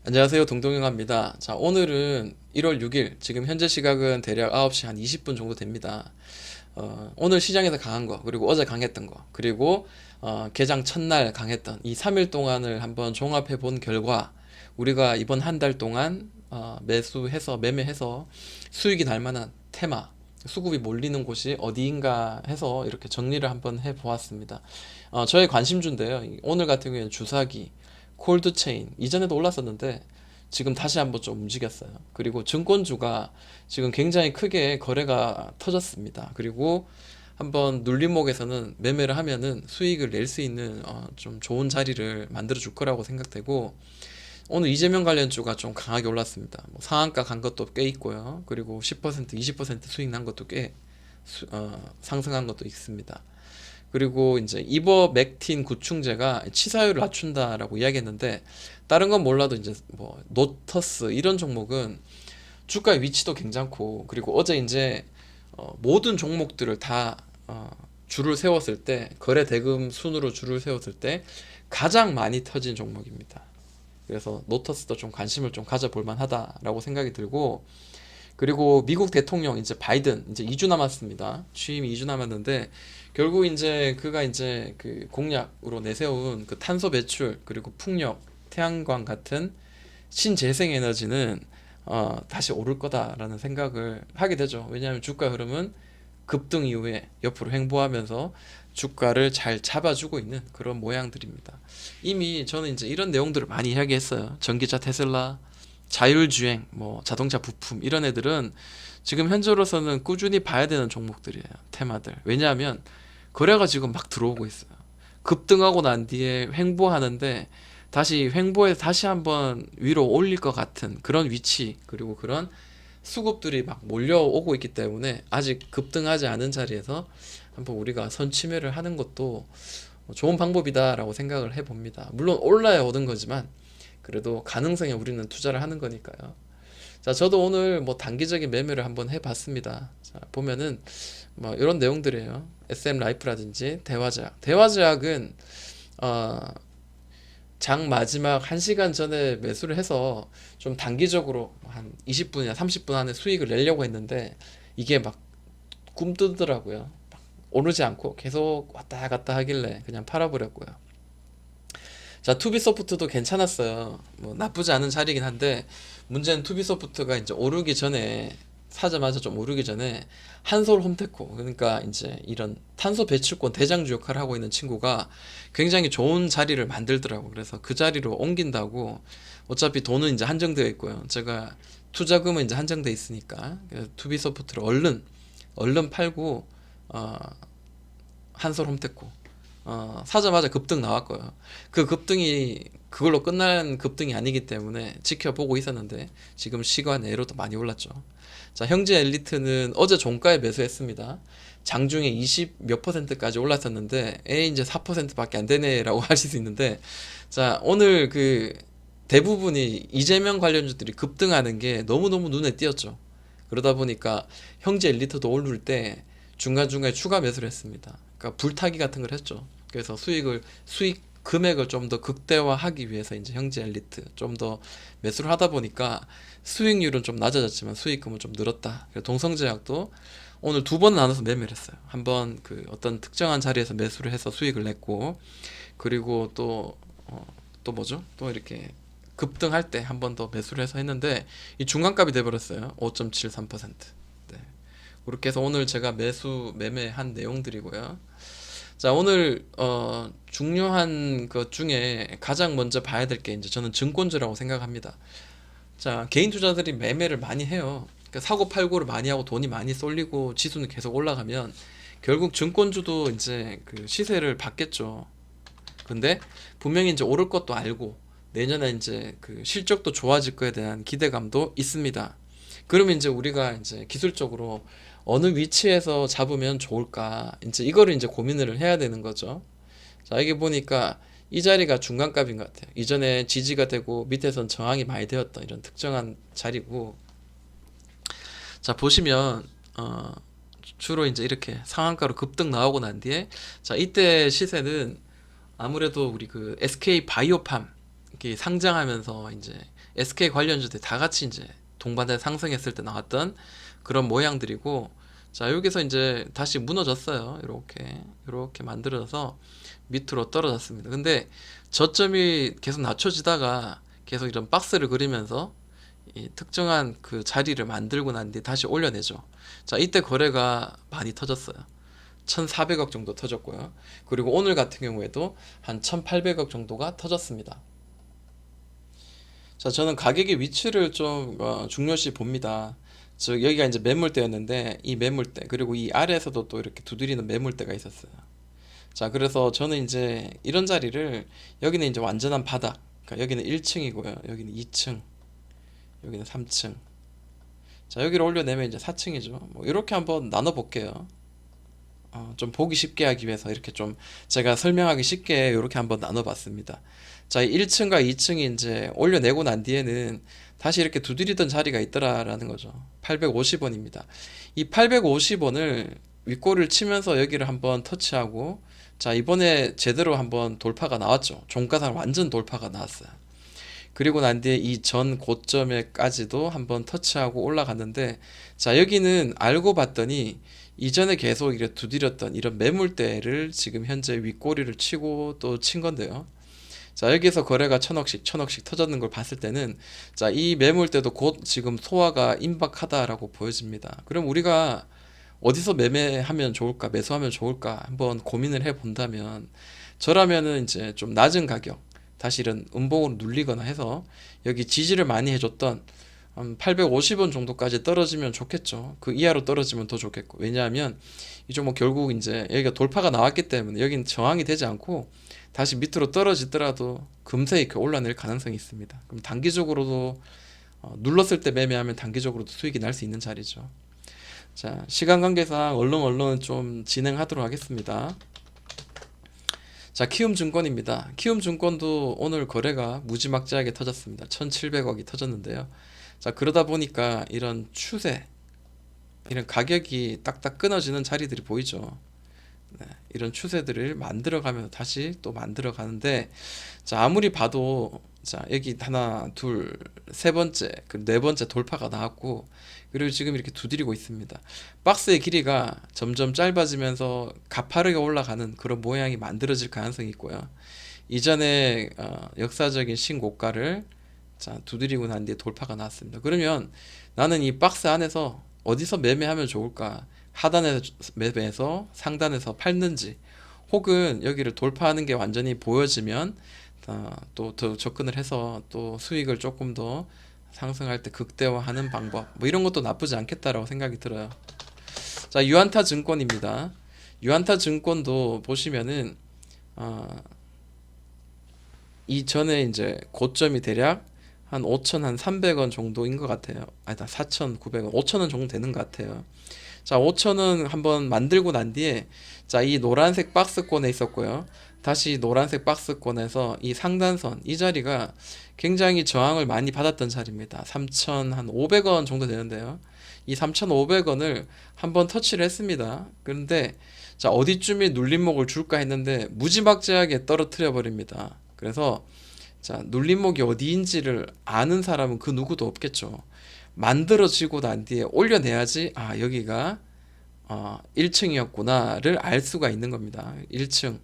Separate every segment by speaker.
Speaker 1: 안녕하세요. 동동영화입니다. 자, 오늘은 1월 6일, 지금 현재 시각은 대략 9시 한 20분 정도 됩니다. 오늘 시장에서 강한 거, 그리고 어제 강했던 거, 그리고 개장 첫날 강했던 이 3일 동안을 한번 종합해 본 결과, 우리가 이번 한 달 동안 매수해서, 매매해서 수익이 날 만한 테마, 수급이 몰리는 곳이 어디인가 해서 이렇게 정리를 한번 해 보았습니다. 저의 관심주인데요. 오늘 같은 경우에는 주사기, 콜드체인 이전에도 올랐었는데 지금 다시 한번 좀 움직였어요. 그리고 증권주가 지금 굉장히 크게 거래가 터졌습니다. 그리고 한번 눌림목에서는 매매를 하면은 수익을 낼 수 있는 좀 좋은 자리를 만들어 줄 거라고 생각되고, 오늘 이재명 관련주가 좀 강하게 올랐습니다. 뭐 상한가 간 것도 꽤 있고요. 그리고 10% 20% 수익 난 것도 꽤 상승한 것도 있습니다. 그리고 이제 이버맥틴 구충제가 치사율을 낮춘다라고 이야기했는데, 다른 건 몰라도 이제 뭐 노터스 이런 종목은 주가의 위치도 괜찮고, 그리고 어제 이제 모든 종목들을 다 줄을 세웠을 때, 거래 대금 순으로 줄을 세웠을 때 가장 많이 터진 종목입니다. 그래서 노터스도 좀 관심을 좀 가져볼 만하다라고 생각이 들고, 그리고 미국 대통령 이제 바이든 이제 2주 남았습니다. 취임 2주 남았는데, 결국 이제 그가 이제 그 공약으로 내세운 그 탄소 배출, 그리고 풍력, 태양광 같은 신재생 에너지는 다시 오를 거다라는 생각을 하게 되죠. 왜냐하면 주가 흐름은 급등 이후에 옆으로 횡보하면서 주가를 잘 잡아주고 있는 그런 모양들입니다. 이미 저는 이제 이런 내용들을 많이 이야기했어요. 전기차 테슬라, 자율주행, 뭐 자동차 부품 이런 애들은 지금 현재로서는 꾸준히 봐야 되는 종목들이에요. 테마들. 왜냐하면 거래가 지금 막 들어오고 있어요. 급등하고 난 뒤에 횡보하는데 다시 횡보해서 다시 한번 위로 올릴 것 같은 그런 위치, 그리고 그런 수급들이 막 몰려오고 있기 때문에 아직 급등하지 않은 자리에서 한번 우리가 선취매를 하는 것도 좋은 방법이다라고 생각을 해봅니다. 물론 올라야 오는 거지만 그래도 가능성에 우리는 투자를 하는 거니까요. 자, 저도 오늘 뭐 단기적인 매매를 한번 해봤습니다. 자, 보면은 뭐 이런 내용들이에요. SM 라이프라든지 대화제약. 대화제약은 어, 장 마지막 1시간 전에 매수를 해서 좀 단기적으로 한 20분이나 30분 안에 수익을 내려고 했는데 이게 막 꿈뜨더라고요. 막 오르지 않고 계속 왔다 갔다 하길래 그냥 팔아버렸고요. 자, 투비소프트도 괜찮았어요. 뭐 나쁘지 않은 자리긴 한데, 문제는 투비소프트가 이제 오르기 전에, 사자마자 좀 오르기 전에 한솔 홈테코, 그러니까 이제 이런 탄소 배출권 대장주 역할을 하고 있는 친구가 굉장히 좋은 자리를 만들더라고. 그래서 그 자리로 옮긴다고. 어차피 돈은 이제 한정되어 있고요. 제가 투자금은 이제 한정돼 있으니까 그래서 투비소프트를 얼른 팔고 한솔 홈테코 사자마자 급등 나왔고요. 그 급등이 그걸로 끝난 급등이 아니기 때문에 지켜보고 있었는데 지금 시간외로도 많이 올랐죠. 자, 형제 엘리트는 어제 종가에 매수했습니다. 장중에 20 몇 퍼센트까지 올랐었는데 이제 4%밖에 안 되네라고 하실 수 있는데, 자, 오늘 그 대부분이 이재명 관련주들이 급등하는 게 너무너무 눈에 띄었죠. 그러다 보니까 형제 엘리트도 오를 때 중간중간에 추가 매수를 했습니다. 그러니까 불타기 같은 걸 했죠. 그래서 수익 금액을 좀 더 극대화하기 위해서 이제 형제 엘리트 좀 더 매수를 하다 보니까 수익률은 좀 낮아졌지만 수익금은 좀 늘었다. 동성제약도 오늘 두 번 나눠서 매매를 했어요. 한번 그 어떤 특정한 자리에서 매수를 해서 수익을 냈고, 그리고 또 뭐죠? 또 이렇게 급등할 때 한 번 더 매수를 해서 했는데 이 중간값이 돼버렸어요. 5.73%. 네. 그렇게 해서 오늘 제가 매매한 내용들이고요. 자, 오늘 중요한 것 중에 가장 먼저 봐야 될 게 이제 저는 증권주라고 생각합니다. 자, 개인 투자들이 매매를 많이 해요. 그러니까 사고 팔고를 많이 하고 돈이 많이 쏠리고 지수는 계속 올라가면 결국 증권주도 이제 그 시세를 받겠죠. 근데 분명히 이제 오를 것도 알고 내년에 이제 그 실적도 좋아질 거에 대한 기대감도 있습니다. 그러면 이제 우리가 이제 기술적으로 어느 위치에서 잡으면 좋을까? 이제 이거를 이제 고민을 해야 되는 거죠. 자, 이게 보니까 이 자리가 중간값인 것 같아요. 이전에 지지가 되고 밑에선 저항이 많이 되었던 이런 특정한 자리고, 자, 보시면 주로 이제 이렇게 상한가로 급등 나오고 난 뒤에, 자, 이때 시세는 아무래도 우리 그 SK 바이오팜 여기 상장하면서 이제 SK 관련주들 다 같이 이제 동반돼 상승했을 때 나왔던 그런 모양들이고, 자 여기서 이제 다시 무너졌어요. 이렇게 만들어서 밑으로 떨어졌습니다. 근데 저점이 계속 낮춰지다가 계속 이런 박스를 그리면서 이 특정한 그 자리를 만들고 난 뒤에 다시 올려내죠. 자 이때 거래가 많이 터졌어요. 1,400억 정도 터졌고요. 그리고 오늘 같은 경우에도 한 1,800억 정도가 터졌습니다. 자, 저는 가격의 위치를 좀 중요시 봅니다. 즉 여기가 이제 매물대였는데 이 매물대 그리고 이 아래에서도 또 이렇게 두드리는 매물대가 있었어요. 자, 그래서 저는 이제 이런 자리를, 여기는 이제 완전한 바닥. 그러니까 여기는 1층이고요. 여기는 2층, 여기는 3층. 자, 여기를 올려내면 이제 4층이죠. 뭐 이렇게 한번 나눠 볼게요. 좀 보기 쉽게 하기 위해서 이렇게 좀 제가 설명하기 쉽게 이렇게 한번 나눠봤습니다. 자, 1층과 2층이 이제 올려내고 난 뒤에는 다시 이렇게 두드리던 자리가 있더라라는 거죠. 850원입니다. 이 850원을 윗골을 치면서 여기를 한번 터치하고, 자, 이번에 제대로 한번 돌파가 나왔죠. 종가상 완전 돌파가 나왔어요. 그리고 난 뒤에 이 전 고점에까지도 한번 터치하고 올라갔는데, 자, 여기는 알고 봤더니 이전에 계속 이렇게 두드렸던 이런 매물대를 지금 현재 윗꼬리를 치고 또 친 건데요. 자, 여기서 거래가 천억씩 터졌는 걸 봤을 때는, 자, 이 매물대도 곧 지금 소화가 임박하다라고 보여집니다. 그럼 우리가 어디서 매매하면 좋을까, 매수하면 좋을까 한번 고민을 해 본다면, 저라면은 이제 좀 낮은 가격, 다시 이런 음봉으로 눌리거나 해서 여기 지지를 많이 해줬던 850원 정도까지 떨어지면 좋겠죠. 그 이하로 떨어지면 더 좋겠고. 왜냐하면 이 종목 결국 이제 여기가 돌파가 나왔기 때문에 여기는 저항이 되지 않고 다시 밑으로 떨어지더라도 금세 이렇게 올라낼 가능성이 있습니다. 그럼 단기적으로도 눌렀을 때 매매하면 단기적으로도 수익이 날 수 있는 자리죠. 자, 시간 관계상 얼른 좀 진행하도록 하겠습니다. 자, 키움증권입니다. 키움증권도 오늘 거래가 무지막지하게 터졌습니다. 1,700억이 터졌는데요. 자, 그러다 보니까 이런 추세, 이런 가격이 딱딱 끊어지는 자리들이 보이죠. 네, 이런 추세들을 만들어가면서 다시 또 만들어가는데, 자, 아무리 봐도, 자, 여기 하나, 둘, 세 번째, 그리고 네 번째 돌파가 나왔고, 그리고 지금 이렇게 두드리고 있습니다. 박스의 길이가 점점 짧아지면서 가파르게 올라가는 그런 모양이 만들어질 가능성이 있고요. 이전에 역사적인 신고가를, 자, 두드리고 난 뒤에 돌파가 나왔습니다. 그러면 나는 이 박스 안에서 어디서 매매하면 좋을까? 하단에서 매매해서 상단에서 팔는지, 혹은 여기를 돌파하는 게 완전히 보여지면 또 더 접근을 해서 또 수익을 조금 더 상승할 때 극대화하는 방법, 뭐 이런 것도 나쁘지 않겠다라고 생각이 들어요. 자, 유안타 증권입니다. 유안타 증권도 보시면은 이전에 이제 고점이 대략 한 5,300원 정도인 것 같아요. 아니다, 4,900원, 5,000원 정도 되는 것 같아요. 자, 5,000원 한번 만들고 난 뒤에, 자, 이 노란색 박스권에 있었고요. 다시 노란색 박스권에서 이 상단선, 이 자리가 굉장히 저항을 많이 받았던 자리입니다. 3,500원 정도 되는데요. 이 3,500원을 한번 터치를 했습니다. 그런데 자, 어디쯤에 눌림목을 줄까 했는데 무지막지하게 떨어뜨려 버립니다. 그래서 자, 눌림목이 어디인지를 아는 사람은 그 누구도 없겠죠. 만들어지고 난 뒤에 올려내야지, 아, 여기가 1층이었구나를 알 수가 있는 겁니다. 1층,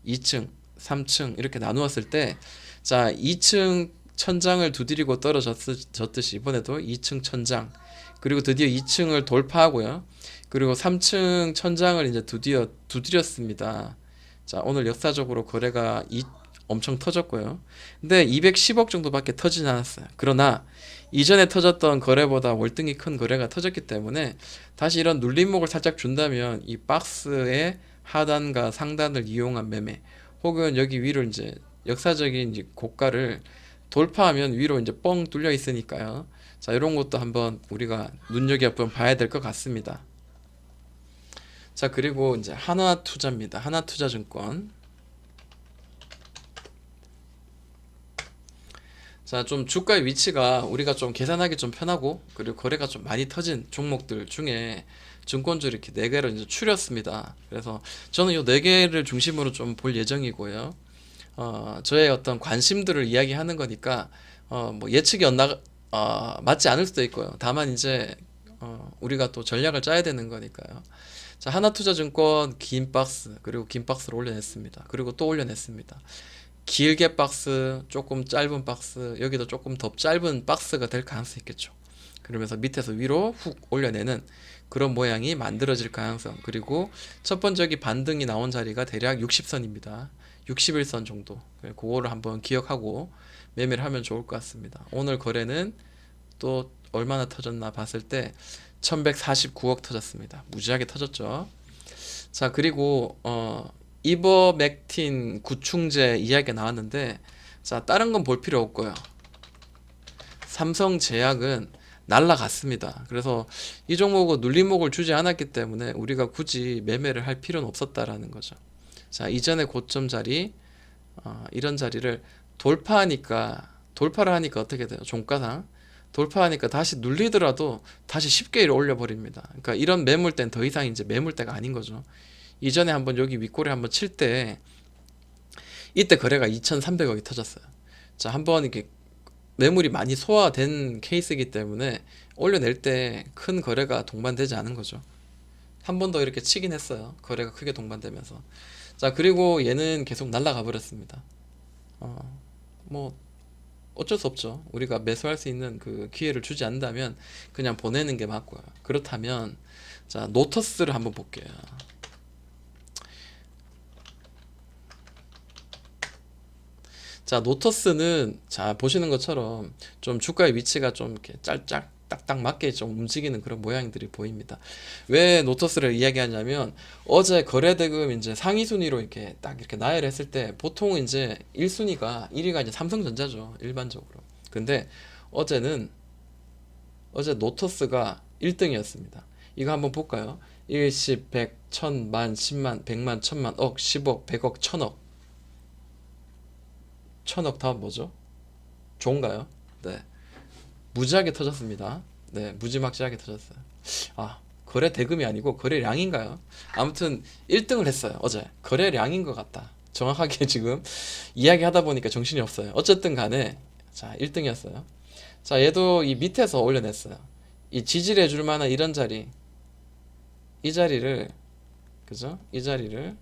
Speaker 1: 2층, 3층 이렇게 나누었을 때, 자, 2층 천장을 두드리고 떨어졌듯이 이번에도 2층 천장, 그리고 드디어 2층을 돌파하고요. 그리고 3층 천장을 이제 두드렸습니다. 자, 오늘 역사적으로 거래가 엄청 터졌고요. 근데 210억 정도밖에 터지지 않았어요. 그러나 이전에 터졌던 거래보다 월등히 큰 거래가 터졌기 때문에 다시 이런 눌림목을 살짝 준다면 이 박스의 하단과 상단을 이용한 매매, 혹은 여기 위로 이제 역사적인 이제 고가를 돌파하면 위로 이제 뻥 뚫려 있으니까요. 자, 이런 것도 한번 우리가 눈여겨보면 봐야 될 것 같습니다. 자, 그리고 이제 하나투자입니다. 하나투자증권. 자, 좀 주가의 위치가 우리가 좀 계산하기 좀 편하고, 그리고 거래가 좀 많이 터진 종목들 중에 증권주 이렇게 4개를 이제 추렸습니다. 그래서 저는 이 4개를 중심으로 좀 볼 예정이고요. 저의 어떤 관심들을 이야기하는 거니까 뭐 예측이 맞지 않을 수도 있고요. 다만 이제 우리가 또 전략을 짜야 되는 거니까요. 자, 하나투자증권 긴 박스, 그리고 긴 박스를 올려냈습니다. 그리고 또 올려냈습니다. 길게 박스, 조금 짧은 박스, 여기도 조금 더 짧은 박스가 될 가능성이 있겠죠. 그러면서 밑에서 위로 훅 올려내는 그런 모양이 만들어질 가능성. 그리고 첫 번째 여기 반등이 나온 자리가 대략 60선입니다. 61선 정도. 그거를 한번 기억하고 매매를 하면 좋을 것 같습니다. 오늘 거래는 또 얼마나 터졌나 봤을 때 1149억 터졌습니다. 무지하게 터졌죠. 자, 그리고 이버맥틴 구충제 이야기가 나왔는데, 자, 다른 건 볼 필요 없고요. 삼성제약은 날라갔습니다. 그래서 이 종목은 눌림목을 주지 않았기 때문에 우리가 굳이 매매를 할 필요는 없었다라는 거죠. 자, 이전의 고점 자리, 이런 자리를 돌파를 하니까 어떻게 돼요? 종가상 돌파하니까 다시 눌리더라도 다시 쉽게 올려버립니다. 그러니까 이런 매물대는 더 이상 이제 매물대가 아닌 거죠. 이전에 한번 여기 윗꼬리 한번 칠 때 이때 거래가 2,300억이 터졌어요. 자, 한번 이렇게 매물이 많이 소화된 케이스이기 때문에 올려낼 때 큰 거래가 동반되지 않은 거죠. 한 번 더 이렇게 치긴 했어요. 거래가 크게 동반되면서. 자, 그리고 얘는 계속 날아가 버렸습니다. 뭐 어쩔 수 없죠. 우리가 매수할 수 있는 그 기회를 주지 않는다면 그냥 보내는 게 맞고요. 그렇다면 자, 노터스를 한번 볼게요. 자, 노터스는 자, 보시는 것처럼 좀 주가의 위치가 좀 이렇게 짤짝 딱딱 맞게 좀 움직이는 그런 모양들이 보입니다. 왜 노터스를 이야기하냐면 어제 거래대금 이제 상위 순위로 이렇게 딱 이렇게 나열했을 때 보통 이제 1순위가 1위가 이제 삼성전자죠. 일반적으로. 근데 어제 노터스가 1등이었습니다. 이거 한번 볼까요? 1, 10, 100, 1000, 만, 10만, 100만, 1000만, 억, 10억, 100억, 1000억. 1000억 다 뭐죠? 좋은가요? 네. 무지하게 터졌습니다. 네, 무지막지하게 터졌어요. 거래 대금이 아니고 거래량인가요? 아무튼 1등을 했어요. 어제 거래량인 것 같다. 정확하게 지금 이야기하다 보니까 정신이 없어요. 어쨌든 간에 자, 1등이었어요. 자, 얘도 이 밑에서 올려냈어요. 이 지지를 해줄 만한 이런 자리, 이 자리를, 그죠? 이 자리를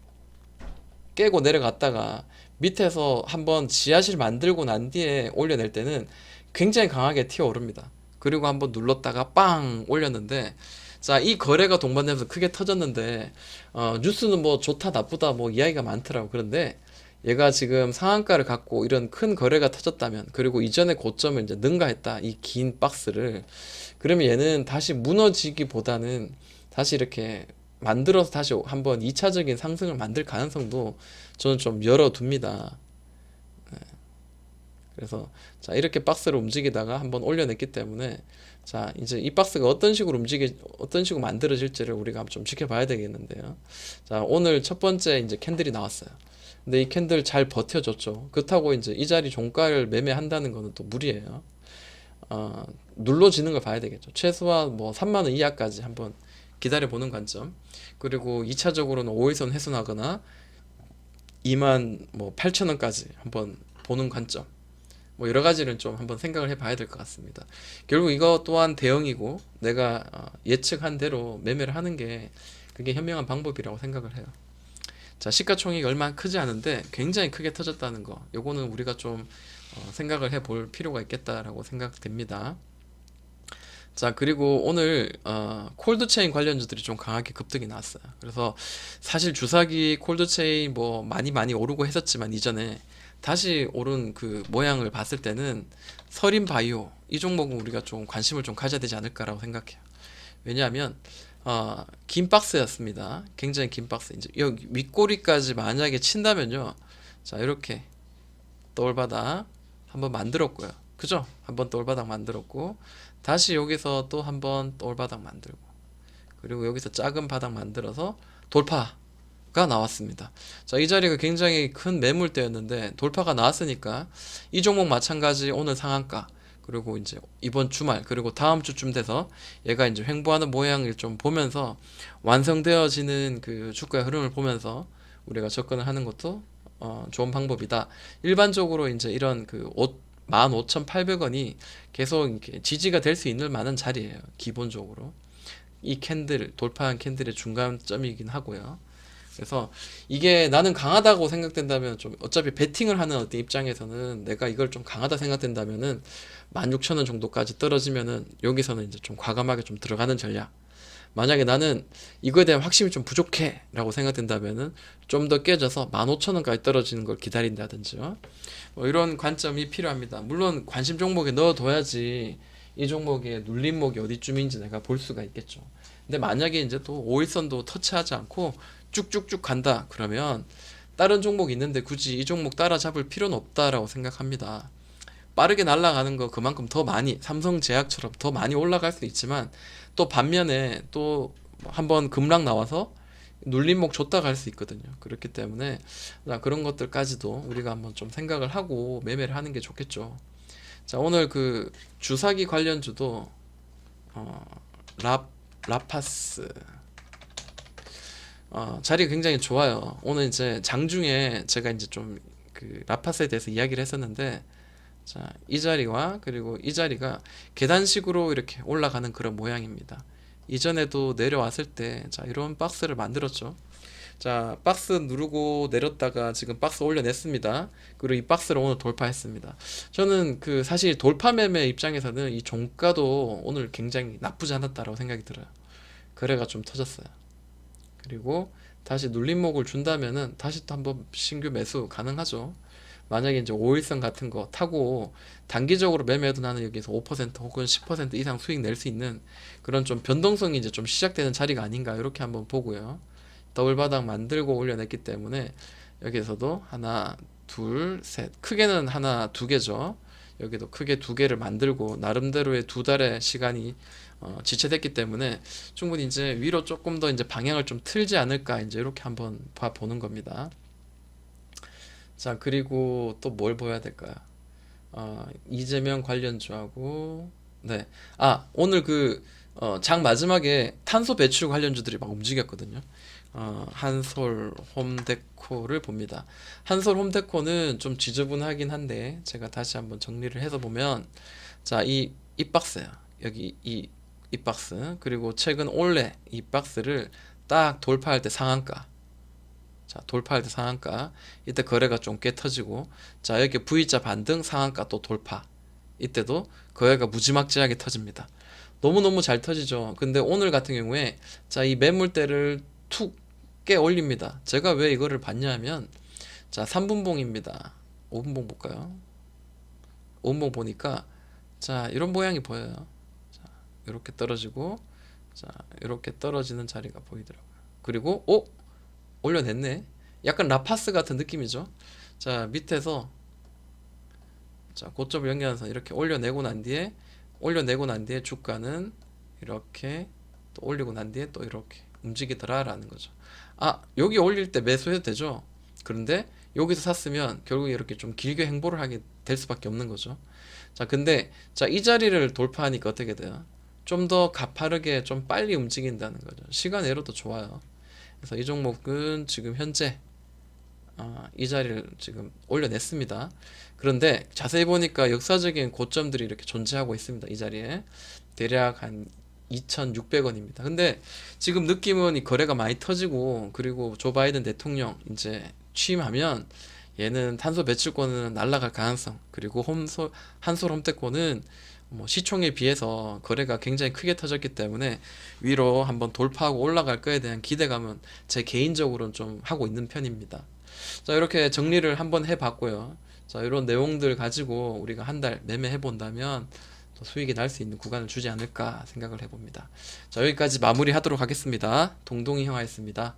Speaker 1: 깨고 내려갔다가 밑에서 한번 지하실 만들고 난 뒤에 올려낼 때는 굉장히 강하게 튀어오릅니다. 그리고 한번 눌렀다가 빵 올렸는데, 자, 이 거래가 동반되면서 크게 터졌는데 뉴스는 뭐 좋다 나쁘다 뭐 이야기가 많더라고. 그런데 얘가 지금 상한가를 갖고 이런 큰 거래가 터졌다면, 그리고 이전의 고점을 이제 능가했다, 이 긴 박스를, 그러면 얘는 다시 무너지기보다는 다시 이렇게 만들어서 다시 한번 2차적인 상승을 만들 가능성도 저는 좀 열어둡니다. 그래서 자, 이렇게 박스를 움직이다가 한번 올려냈기 때문에 자, 이제 이 박스가 어떤 식으로 만들어질지를 우리가 좀 지켜봐야 되겠는데요. 자, 오늘 첫 번째 이제 캔들이 나왔어요. 근데 이 캔들 잘 버텨줬죠. 그렇다고 이제 이 자리 종가를 매매한다는 거는 또 무리예요. 눌러지는 걸 봐야 되겠죠. 최소한 뭐 3만 원 이하까지 한번 기다려 보는 관점. 그리고 2차적으로는 5일선 훼손하거나 2만 뭐 8천 원까지 한번 보는 관점. 뭐 여러 가지를 좀 한번 생각을 해봐야 될 것 같습니다. 결국 이거 또한 대응이고 내가 예측한 대로 매매를 하는 게 그게 현명한 방법이라고 생각을 해요. 자, 시가총액이 얼마 크지 않은데 굉장히 크게 터졌다는 거, 요거는 우리가 좀 생각을 해볼 필요가 있겠다라고 생각됩니다. 자, 그리고 오늘 콜드체인 관련주들이 좀 강하게 급등이 나왔어요. 그래서 사실 주사기 콜드체인 뭐 많이 오르고 했었지만 이전에 다시 오른 그 모양을 봤을 때는 서린바이오 이 종목은 우리가 좀 관심을 좀 가져야 되지 않을까라고 생각해요. 왜냐하면 긴 박스였습니다. 굉장히 긴 박스. 이제 여기 윗꼬리까지 만약에 친다면요, 자, 이렇게 떠올바닥 한번 만들었고요. 그죠? 한번 떠올바닥 만들었고, 다시 여기서 또 한번 떠올바닥 만들고, 그리고 여기서 작은 바닥 만들어서 돌파가 나왔습니다. 자, 이 자리가 굉장히 큰 매물대였는데 돌파가 나왔으니까 이 종목 마찬가지 오늘 상한가, 그리고 이제 이번 주말, 그리고 다음 주쯤 돼서 얘가 이제 횡보하는 모양을 좀 보면서 완성되어지는 그 주가의 흐름을 보면서 우리가 접근을 하는 것도 좋은 방법이다. 일반적으로 이제 이런 그 옷 15,800원이 계속 이렇게 지지가 될 수 있는 만한 자리예요. 기본적으로. 이 캔들, 돌파한 캔들의 중간점이긴 하고요. 그래서 이게 나는 강하다고 생각된다면 좀 어차피 베팅을 하는 어떤 입장에서는 내가 이걸 좀 강하다 생각된다면은 16,000원 정도까지 떨어지면은 여기서는 이제 좀 과감하게 좀 들어가는 전략. 만약에 나는 이거에 대한 확신이 좀 부족해 라고 생각된다면은 좀 더 깨져서 15,000원까지 떨어지는 걸 기다린다든지요. 뭐 이런 관점이 필요합니다. 물론 관심 종목에 넣어둬야지 이 종목의 눌림목이 어디쯤인지 내가 볼 수가 있겠죠. 근데 만약에 이제 또 5일선도 터치하지 않고 쭉쭉쭉 간다 그러면 다른 종목 있는데 굳이 이 종목 따라잡을 필요는 없다라고 생각합니다. 빠르게 날아가는 거 그만큼 더 많이 삼성제약처럼 더 많이 올라갈 수 있지만 또 반면에 또 한번 급락 나와서 눌림목 줬다 갈 수 있거든요. 그렇기 때문에 그런 것들까지도 우리가 한번 좀 생각을 하고 매매를 하는 게 좋겠죠. 자, 오늘 그 주사기 관련주도 어, 라파스 자리가 굉장히 좋아요. 오늘 이제 장중에 제가 이제 좀 그 라파스에 대해서 이야기를 했었는데, 자, 이 자리와 그리고 이 자리가 계단식으로 이렇게 올라가는 그런 모양입니다. 이전에도 내려왔을 때, 자, 이런 박스를 만들었죠. 자, 박스 누르고 내렸다가 지금 박스 올려냈습니다. 그리고 이 박스를 오늘 돌파했습니다. 저는 그 사실 돌파 매매 입장에서는 이 종가도 오늘 굉장히 나쁘지 않았다라고 생각이 들어요. 거래가 좀 터졌어요. 그리고 다시 눌림목을 준다면은 다시 또 한번 신규 매수 가능하죠. 만약에 이제 5일선 같은 거 타고 단기적으로 매매해도 나는 여기서 5% 혹은 10% 이상 수익 낼 수 있는 그런 좀 변동성이 이제 좀 시작되는 자리가 아닌가 이렇게 한번 보고요. 더블 바닥 만들고 올려냈기 때문에 여기서도 하나, 둘, 셋. 크게는 하나, 두 개죠. 여기도 크게 두 개를 만들고 나름대로의 두 달의 시간이 지체됐기 때문에 충분히 이제 위로 조금 더 이제 방향을 좀 틀지 않을까 이제 이렇게 한번 봐 보는 겁니다. 자, 그리고 또 뭘 보여야 될까요? 이재명 관련주하고, 네. 오늘 장 마지막에 탄소 배출 관련주들이 막 움직였거든요. 한솔 홈데코를 봅니다. 한솔 홈데코는 좀 지저분하긴 한데, 제가 다시 한번 정리를 해서 보면, 자, 이 박스예요. 여기 이 박스. 그리고 최근 올해 이 박스를 딱 돌파할 때 상한가. 자, 돌파할 때 상한가. 이때 거래가 좀 꽤 터지고, 자, 여기 V자 반등 상한가 또 돌파. 이때도 거래가 무지막지하게 터집니다. 너무너무 잘 터지죠. 근데 오늘 같은 경우에 자, 이 매물대를 툭 깨 올립니다. 제가 왜 이거를 봤냐 하면, 자, 3분봉입니다. 5분봉 볼까요? 5분봉 보니까 자, 이런 모양이 보여요. 자, 이렇게 떨어지고, 자, 이렇게 떨어지는 자리가 보이더라고요. 그리고 올려냈네. 약간 라파스 같은 느낌이죠. 자, 밑에서 자, 고점을 연결해서 이렇게 올려내고 난 뒤에 주가는 이렇게 또 올리고 난 뒤에 또 이렇게 움직이더라라는 거죠. 여기 올릴 때 매수해도 되죠. 그런데 여기서 샀으면 결국 이렇게 좀 길게 행보를 하게 될 수밖에 없는 거죠. 자, 근데 자, 이 자리를 돌파하니까 어떻게 돼요? 좀 더 가파르게 좀 빨리 움직인다는 거죠. 시간외로도 좋아요. 그래서 이 종목은 지금 현재 이 자리를 지금 올려냈습니다. 그런데 자세히 보니까 역사적인 고점들이 이렇게 존재하고 있습니다. 이 자리에 대략 한 2,600원입니다. 근데 지금 느낌은 이 거래가 많이 터지고 그리고 조 바이든 대통령 이제 취임하면 얘는 탄소 배출권은 날아갈 가능성, 그리고 한솔 홈테코는 뭐 시총에 비해서 거래가 굉장히 크게 터졌기 때문에 위로 한번 돌파하고 올라갈 거에 대한 기대감은 제 개인적으로는 좀 하고 있는 편입니다. 자, 이렇게 정리를 한번 해봤고요. 자, 이런 내용들 가지고 우리가 한 달 매매해 본다면 또 수익이 날 수 있는 구간을 주지 않을까 생각을 해봅니다. 자, 여기까지 마무리하도록 하겠습니다. 동동이 형아였습니다.